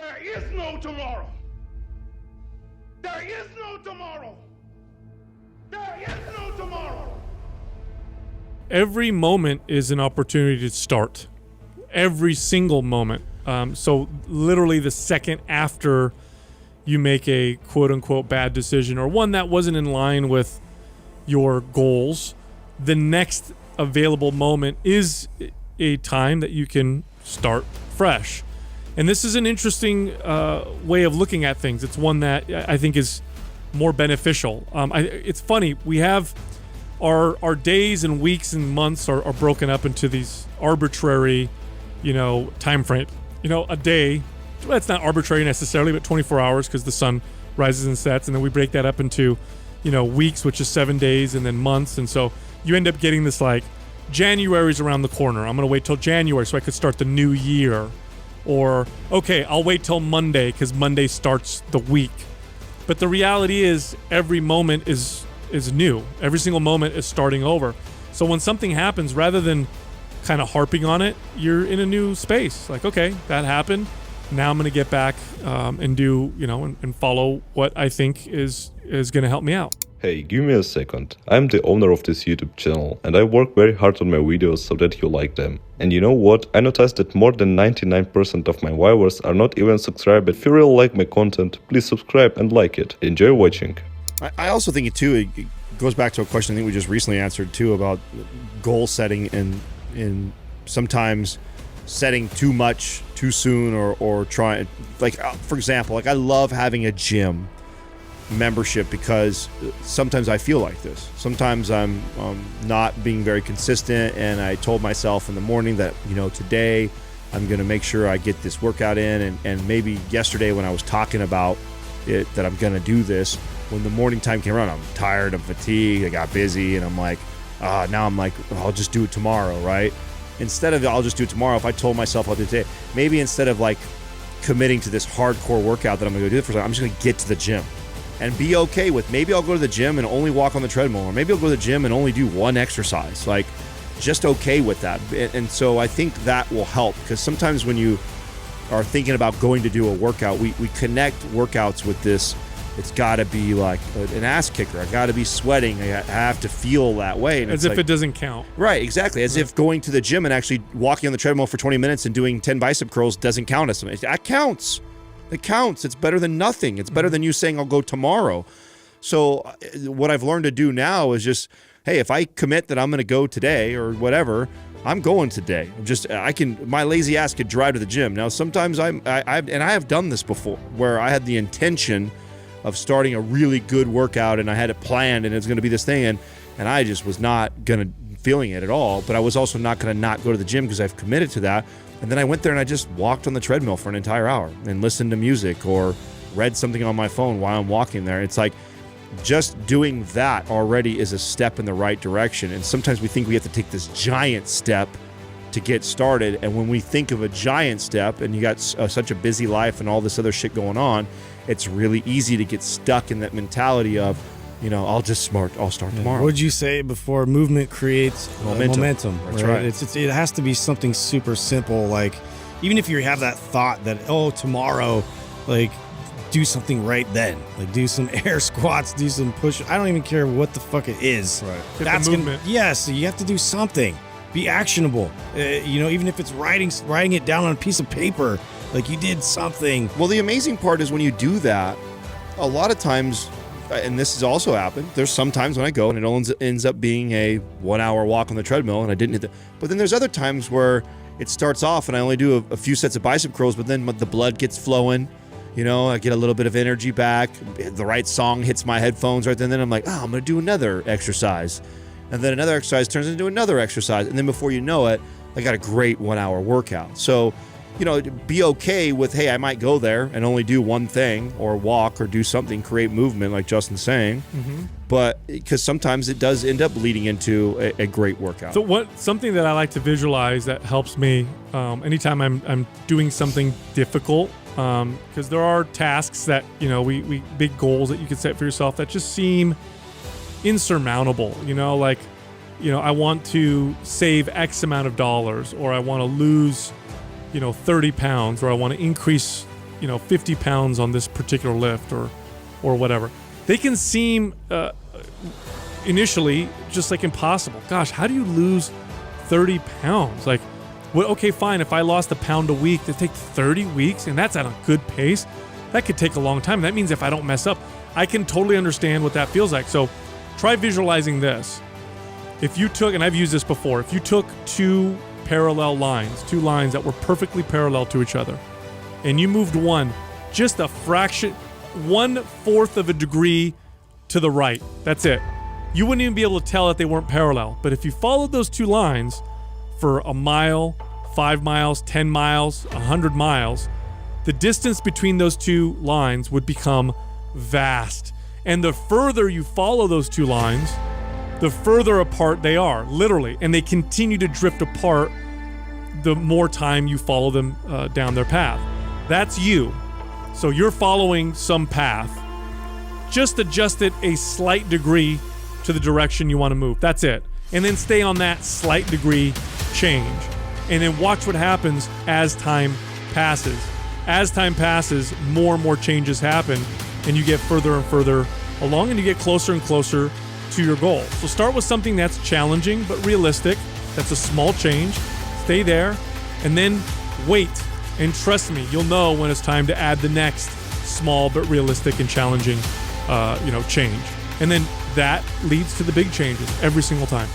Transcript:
There is no tomorrow. There is no tomorrow. There is no tomorrow. Every moment is an opportunity to start. Every single moment. So literally the second after you make a quote-unquote bad decision or one that wasn't in line with your goals, the next available moment is a time that you can start fresh. And this is an interesting way of looking at things. It's one that I think is more beneficial. It's funny. We have our days and weeks and months are broken up into these arbitrary, time frame. A day, well, it's not arbitrary necessarily, but 24 hours because the sun rises and sets. And then we break that up into, weeks, which is 7 days, and then months. And so you end up getting this like January's around the corner. I'm going to wait till January so I could start the new year. Or, okay, I'll wait till Monday because Monday starts the week. But the reality is every moment is new. Every single moment is starting over. So when something happens, rather than kind of harping on it, you're in a new space. Like, okay, that happened. Now I'm going to get back and do, and follow what I think is going to help me out. Hey, give me a second. I'm the owner of this YouTube channel and I work very hard on my videos so that you like them. And you know what? I noticed that more than 99% of my viewers are not even subscribed. If you really like my content, please subscribe and like it. Enjoy watching. I also think it goes back to a question I think we just recently answered too about goal setting and sometimes setting too much too soon or trying, like, for example, like I love having a gym membership because sometimes I feel like this. Sometimes I'm not being very consistent, and I told myself in the morning that today I'm going to make sure I get this workout in, and maybe yesterday when I was talking about it that I'm going to do this, when the morning time came around, I'm tired, I'm fatigued, I got busy, and I'm like, now I'm like, I'll just do it tomorrow, right? Instead of I'll just do it tomorrow, if I told myself I'll do it today, maybe instead of like committing to this hardcore workout that I'm going to go do it for, I'm just going to get to the gym and be okay with, maybe I'll go to the gym and only walk on the treadmill, or maybe I'll go to the gym and only do one exercise, like just okay with that. And so I think that will help, because sometimes when you are thinking about going to do a workout, we connect workouts with this, it's got to be like an ass kicker, I got to be sweating, I have to feel that way. And as if it doesn't count. Right, exactly. As if going to the gym and actually walking on the treadmill for 20 minutes and doing 10 bicep curls doesn't count as something. That counts. It counts. It's better than nothing. It's better than you saying I'll go tomorrow. So what I've learned to do now is just, hey, if I commit that I'm going to go today or whatever, I'm going today. My lazy ass could drive to the gym. Now, sometimes I have done this before, where I had the intention of starting a really good workout and I had it planned and it's going to be this thing, and I just was not feeling it at all. But I was also not going to not go to the gym because I've committed to that. And then I went there and I just walked on the treadmill for an entire hour and listened to music or read something on my phone while I'm walking there. It's like just doing that already is a step in the right direction. And sometimes we think we have to take this giant step to get started. And when we think of a giant step and you got such a busy life and all this other shit going on, it's really easy to get stuck in that mentality of, I'll start tomorrow. What would you say before? Movement creates momentum. That's right. It has to be something super simple. Like, even if you have that thought that, tomorrow, like, do something right then. Like, do some air squats, do some push. I don't even care what the fuck it is. Right. That's movement. Yes, you have to do something. Be actionable. Even if it's writing it down on a piece of paper, like you did something. Well, the amazing part is when you do that, a lot of times, and this has also happened, there's some times when I go and it ends up being a 1 hour walk on the treadmill and I didn't hit the, but then there's other times where it starts off and I only do a few sets of bicep curls, but then the blood gets flowing, I get a little bit of energy back, the right song hits my headphones right then, and then I'm like, I'm going to do another exercise. And then another exercise turns into another exercise. And then before you know it, I got a great 1 hour workout. So, be okay with, hey, I might go there and only do one thing or walk or do something, create movement like Justin's saying. Mm-hmm. But because sometimes it does end up leading into a great workout. So something that I like to visualize that helps me anytime I'm doing something difficult, because there are tasks that, we big goals that you could set for yourself that just seem insurmountable, I want to save X amount of dollars, or I want to lose 30 pounds, or I want to increase 50 pounds on this particular lift or whatever. They can seem initially just like impossible. Gosh, how do you lose 30 pounds? Like, well, okay, fine. If I lost a pound a week, it takes 30 weeks, and that's at a good pace. That could take a long time. That means if I don't mess up, I can totally understand what that feels like. So try visualizing this. If you took, and I've used this before, if you took two parallel lines, two lines that were perfectly parallel to each other, and you moved one just a fraction, 1/4 of a degree to the right, that's it. You wouldn't even be able to tell that they weren't parallel. But if you followed those two lines for a mile, 5 miles, 10 miles, 100 miles, the distance between those two lines would become vast. And the further you follow those two lines, the further apart they are, literally. And they continue to drift apart the more time you follow them down their path. That's you. So you're following some path. Just adjust it a slight degree to the direction you want to move. That's it. And then stay on that slight degree change. And then watch what happens as time passes. As time passes, more and more changes happen, and you get further and further along, and you get closer and closer to your goal. So start with something that's challenging but realistic. That's a small change. Stay there, and then wait. And trust me, you'll know when it's time to add the next small but realistic and challenging change. And then that leads to the big changes every single time.